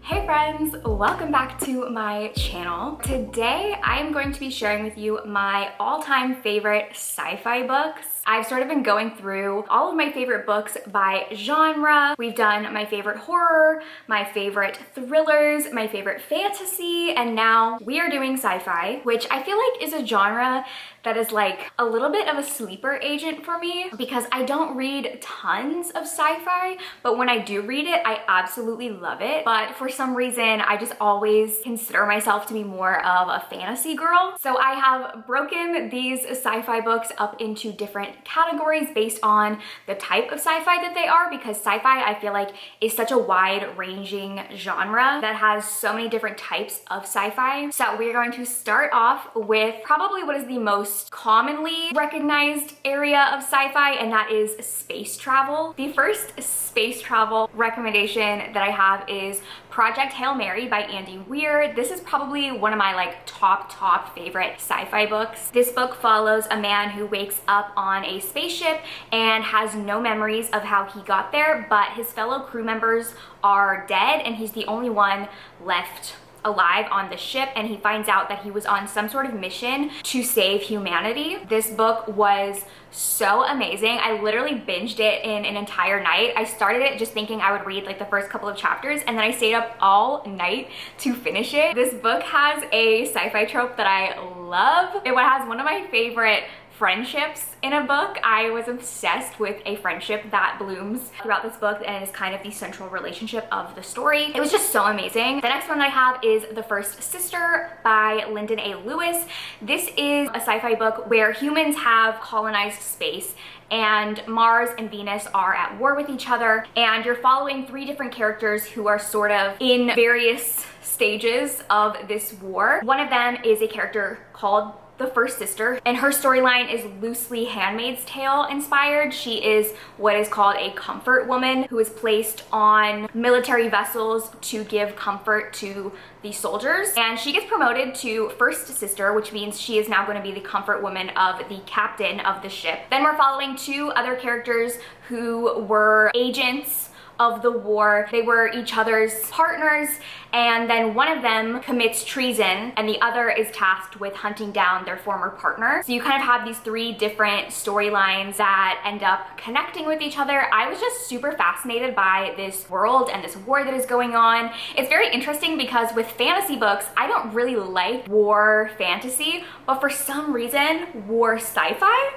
Hey friends, welcome back to my channel. Today I am going to be sharing with you my all-time favorite sci-fi books. I've sort of been going through all of my favorite books by genre. We've done my favorite horror, my favorite thrillers, my favorite fantasy, and now we are doing sci-fi, which I feel like is a genre that is like a little bit of a sleeper agent for me because I don't read tons of sci-fi, but when I do read it, I absolutely love it. But for some reason, I just always consider myself to be more of a fantasy girl. So I have broken these sci-fi books up into different categories based on the type of sci-fi that they are, because sci-fi I feel like is such a wide-ranging genre that has so many different types of sci-fi. So we're going to start off with probably what is the most commonly recognized area of sci-fi, and that is space travel. The first space travel recommendation that I have is Project Hail Mary by Andy Weir. This is probably one of my top favorite sci-fi books. This book follows a man who wakes up on a spaceship and has no memories of how he got there, but his fellow crew members are dead and he's the only one left alive on the ship, and he finds out that he was on some sort of mission to save humanity. This book was so amazing. I literally binged it in an entire night. I started it just thinking I would read like the first couple of chapters, and then I stayed up all night to finish it. This book has a sci-fi trope that I love. It has one of my favorite friendships in a book. I was obsessed with a friendship that blooms throughout this book and is kind of the central relationship of the story. It was just so amazing. The next one that I have is The First Sister by Lyndon A. Lewis. This is a sci-fi book where humans have colonized space and Mars and Venus are at war with each other, and you're following three different characters who are sort of in various stages of this war. One of them is a character called the First Sister, and her storyline is loosely Handmaid's Tale inspired. She is what is called a comfort woman who is placed on military vessels to give comfort to the soldiers, and she gets promoted to First Sister, which means she is now going to be the comfort woman of the captain of the ship. Then we're following two other characters who were agents of the war. They were each other's partners, and then one of them commits treason and the other is tasked with hunting down their former partner. So you kind of have these three different storylines that end up connecting with each other. I was just super fascinated by this world and this war that is going on. It's very interesting because with fantasy books, I don't really like war fantasy, but for some reason, war sci-fi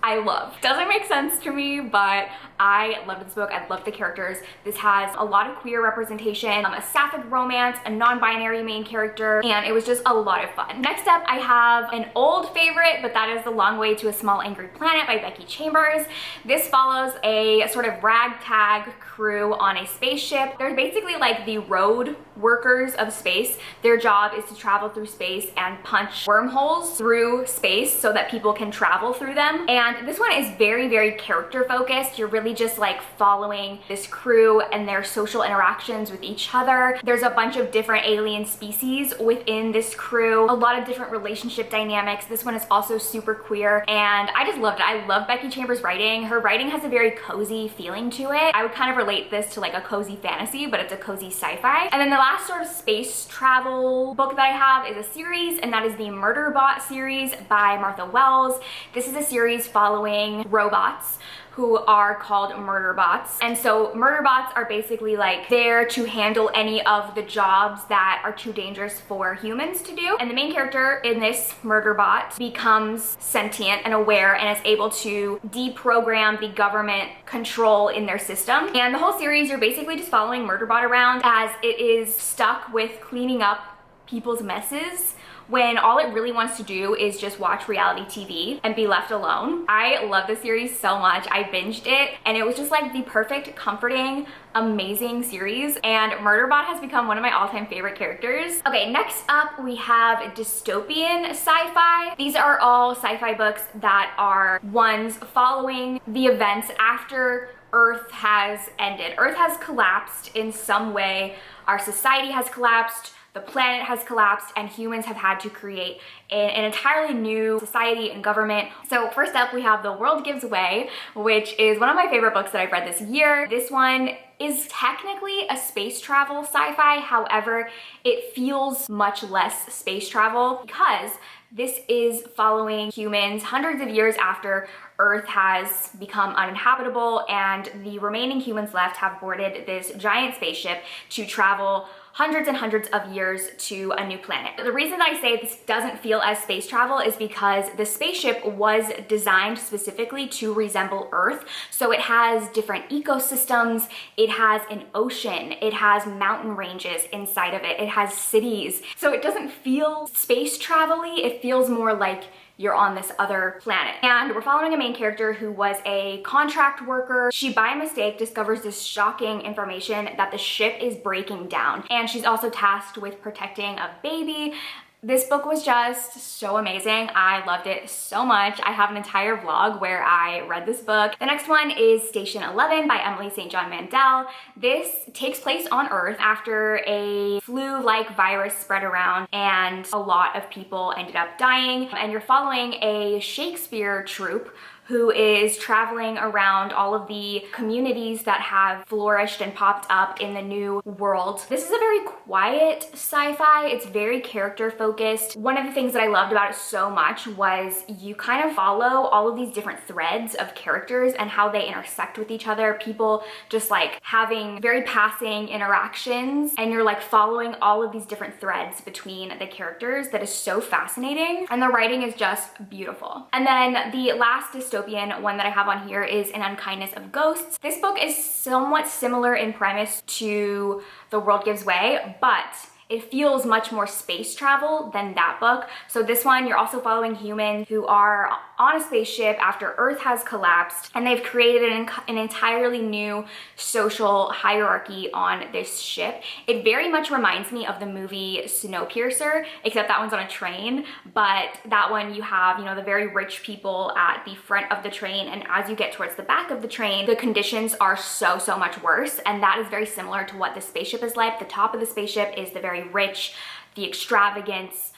I love. Doesn't make sense to me, but I loved this book. I love the characters. This has a lot of queer representation, a sapphic romance, a non-binary main character, and it was just a lot of fun. Next up, I have an old favorite, but that is The Long Way to a Small Angry Planet by Becky Chambers. This follows a sort of ragtag crew on a spaceship. They're basically like the road workers of space. Their job is to travel through space and punch wormholes through space so that people can travel through them. And this one is very character focused. You're really just like following this crew and their social interactions with each other. There's a bunch of different alien species within this crew, a lot of different relationship dynamics. This one is also super queer, and I just loved it. I love Becky Chambers' writing. Her writing has a very cozy feeling to it. I would kind of relate this to like a cozy fantasy, but it's a cozy sci-fi. And then the last sort of space travel book that I have is a series, and that is the Murderbot series by Martha Wells. This is a series following robots who are called murderbots. And so murderbots are basically like there to handle any of the jobs that are too dangerous for humans to do. And the main character in this murderbot becomes sentient and aware and is able to deprogram the government control in their system. And the whole series, you're basically just following Murderbot around as it is stuck with cleaning up people's messes when all it really wants to do is just watch reality TV and be left alone. I love this series so much. I binged it, and it was just like the perfect, comforting, amazing series, and Murderbot has become one of my all-time favorite characters. Okay, next up we have dystopian sci-fi. These are all sci-fi books that are ones following the events after Earth has ended. Earth has collapsed in some way. Our society has collapsed. the planet has collapsed and humans have had to create an entirely new society and government. So first up, we have The World Gives Way, which is one of my favorite books that I've read this year. This one is technically a space travel sci-fi. However, it feels much less space travel because this is following humans hundreds of years after Earth has become uninhabitable, and the remaining humans left have boarded this giant spaceship to travel hundreds and hundreds of years to a new planet. The reason that I say this doesn't feel as space travel is because the spaceship was designed specifically to resemble Earth. So it has different ecosystems, it has an ocean, it has mountain ranges inside of it, it has cities. So it doesn't feel space travel-y, it feels more like you're on this other planet. And we're following a main character who was a contract worker. She, by mistake, discovers this shocking information that the ship is breaking down. And she's also tasked with protecting a baby. This book was just so amazing. I loved it so much. I have an entire vlog where I read this book. The next one is Station 11 by Emily St. John Mandel. This takes place on Earth after a flu-like virus spread around and a lot of people ended up dying. And you're following a Shakespeare troupe who is traveling around all of the communities that have flourished and popped up in the new world. This is a very quiet sci-fi. It's very character focused. One of the things that I loved about it so much was you kind of follow all of these different threads of characters and how they intersect with each other. People just like having very passing interactions, and you're like following all of these different threads between the characters. That is so fascinating, and the writing is just beautiful. And then the last dystopian one that I have on here is An Unkindness of Ghosts. This book is somewhat similar in premise to The World Gives Way, but it feels much more space travel than that book. So this one, you're also following humans who are on a spaceship after Earth has collapsed, and they've created an entirely new social hierarchy on this ship. It very much reminds me of the movie Snowpiercer, except that one's on a train. But that one, you have, you know, the very rich people at the front of the train, and as you get towards the back of the train, the conditions are so much worse. And that is very similar to what the spaceship is like. The top of the spaceship is the very rich, the extravagance,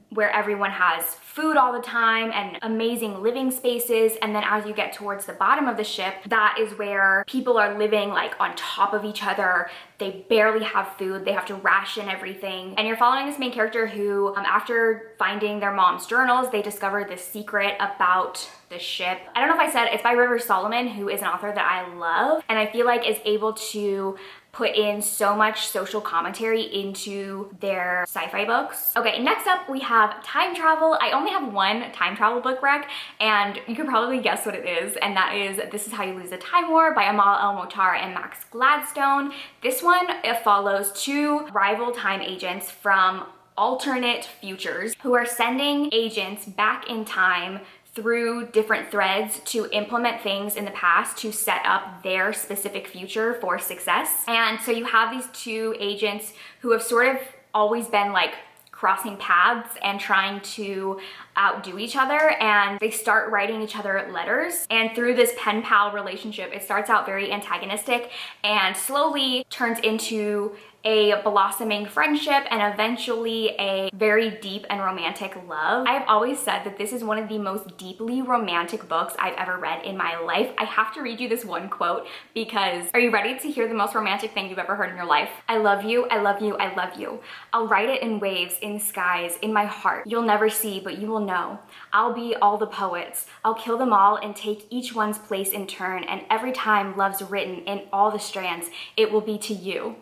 where everyone has food all the time and amazing living spaces. And then as you get towards the bottom of the ship, that is where people are living like on top of each other. They barely have food. They have to ration everything. And you're following this main character who, after finding their mom's journals, they discover this secret about the ship. I don't know if I said it's by River Solomon, who is an author that I love, and I feel like is able to put in so much social commentary into their sci-fi books. Okay, next up we have time travel. I only have one time travel book rec, and you can probably guess what it is, and that is This Is How You Lose a Time War by Amal El-Mohtar and Max Gladstone. This one, it follows two rival time agents from alternate futures who are sending agents back in time through different threads to implement things in the past to set up their specific future for success. And so you have these two agents who have sort of always been like crossing paths and trying to outdo each other, and they start writing each other letters. And through this pen pal relationship, it starts out very antagonistic and slowly turns into a blossoming friendship and eventually a very deep and romantic love. I've always said that this is one of the most deeply romantic books I've ever read in my life. I have to read you this one quote because, are you ready to hear the most romantic thing you've ever heard in your life? I love you, I love you, I love you. I'll write it in waves, in skies, in my heart. You'll never see, but you will know. I'll be all the poets. I'll kill them all and take each one's place in turn, and every time love's written in all the strands, it will be to you.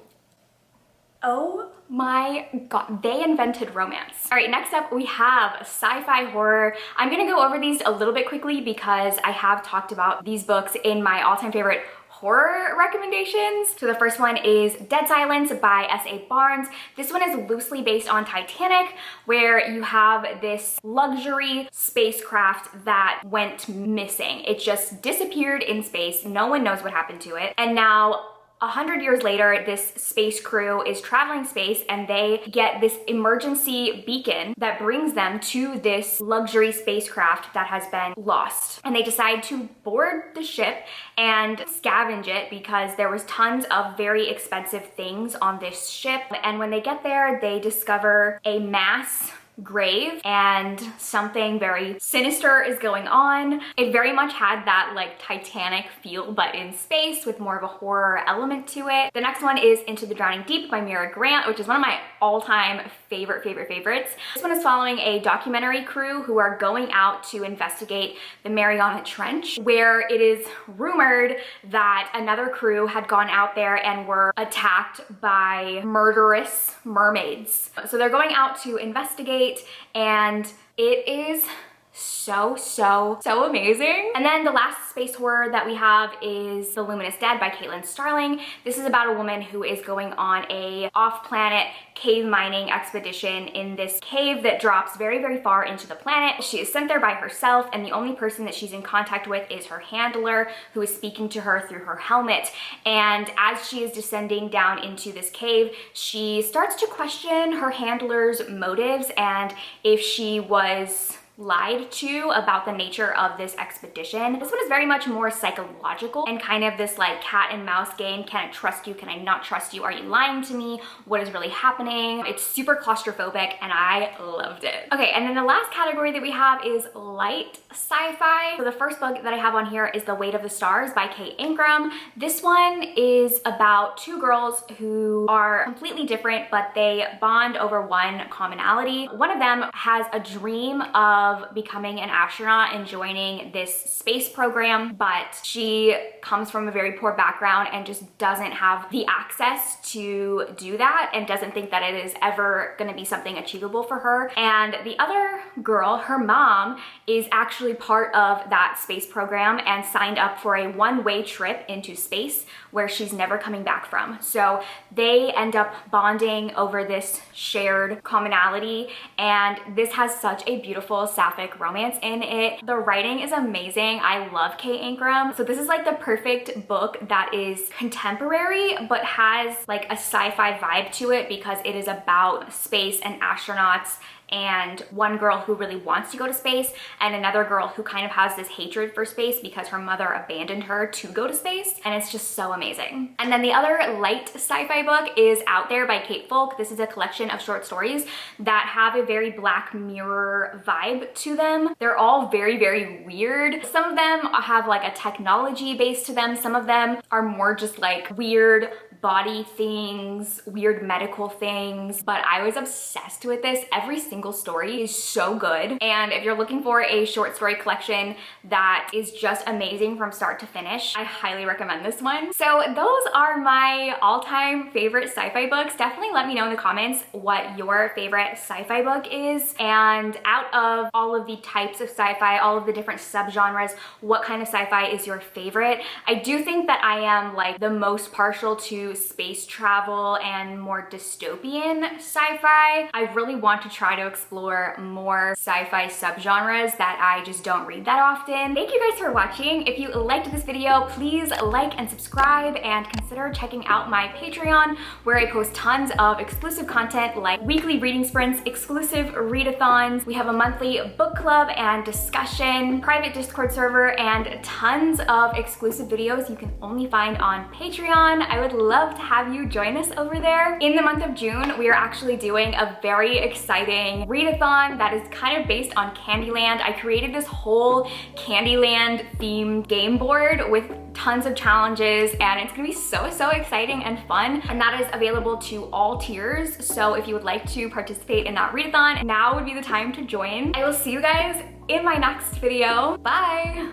Oh my god, they invented romance. All right, next up we have Sci-Fi Horror. I'm gonna go over these a little bit quickly because I have talked about these books in my all-time favorite horror recommendations. So the first one is Dead Silence by S.A. Barnes. This one is loosely based on Titanic, where you have this luxury spacecraft that went missing. It just disappeared in space. No one knows what happened to it. And now 100 years later, this space crew is traveling space and they get this emergency beacon that brings them to this luxury spacecraft that has been lost. And they decide to board the ship and scavenge it because there was tons of very expensive things on this ship. And when they get there, they discover a mass grave and something very sinister is going on. It very much had that like Titanic feel, but in space with more of a horror element to it. The next one is Into the Drowning Deep by Mira Grant, which is one of my all-time favorites. This one is following a documentary crew who are going out to investigate the Mariana Trench, where it is rumored that another crew had gone out there and were attacked by murderous mermaids. So they're going out to investigate, and it is so amazing. And then the last space horror that we have is The Luminous Dead by Caitlin Starling. This is about a woman who is going on a off-planet cave mining expedition in this cave that drops very far into the planet. She is sent there by herself, and the only person that she's in contact with is her handler, who is speaking to her through her helmet. And as she is descending down into this cave, she starts to question her handler's motives and if she was lied to about the nature of this expedition. This one is very much more psychological and kind of this like cat and mouse game. Can I trust you? Can I not trust you? Are you lying to me? What is really happening? It's super claustrophobic and I loved it. Okay, and then the last category that we have is light sci-fi. So the first book that I have on here is The Weight of the Stars by Kate Ingram. This one is about two girls who are completely different, but they bond over one commonality. One of them has a dream of becoming an astronaut and joining this space program, but she comes from a very poor background and just doesn't have the access to do that and doesn't think that it is ever going to be something achievable for her. And the other girl, her mom, is actually part of that space program and signed up for a one-way trip into space where she's never coming back from. So they end up bonding over this shared commonality, and this has such a beautiful sapphic romance in it. The writing is amazing. I love Kate Ingram. So this is like the perfect book that is contemporary but has like a sci-fi vibe to it because it is about space and astronauts and one girl who really wants to go to space and another girl who kind of has this hatred for space because her mother abandoned her to go to space, and it's just so amazing. And then the other light sci-fi book is Out There by Kate Folk. This is a collection of short stories that have a very Black Mirror vibe to them. They're all very weird. Some of them have like a technology base to them. Some of them are more just like weird body things, weird medical things, but I was obsessed with this. Every single story is so good. And if you're looking for a short story collection that is just amazing from start to finish, I highly recommend this one. So those are my all-time favorite sci-fi books. Definitely let me know in the comments what your favorite sci-fi book is. And out of all of the types of sci-fi, all of the different subgenres, what kind of sci-fi is your favorite? I do think that I am like the most partial to space travel and more dystopian sci-fi. I really want to try to explore more sci-fi subgenres that I just don't read that often. Thank you guys for watching. If you liked this video, please like and subscribe, and consider checking out my Patreon, where I post tons of exclusive content like weekly reading sprints, exclusive readathons. We have a monthly book club and discussion, private Discord server, and tons of exclusive videos you can only find on Patreon. I would love to have you join us over there. In the month of June, we are actually doing a very exciting readathon that is kind of based on Candyland. I created this whole Candyland themed game board with tons of challenges, and it's gonna be so exciting and fun, and that is available to all tiers. So if you would like to participate in that readathon, now would be the time to join. I will see you guys in my next video. Bye!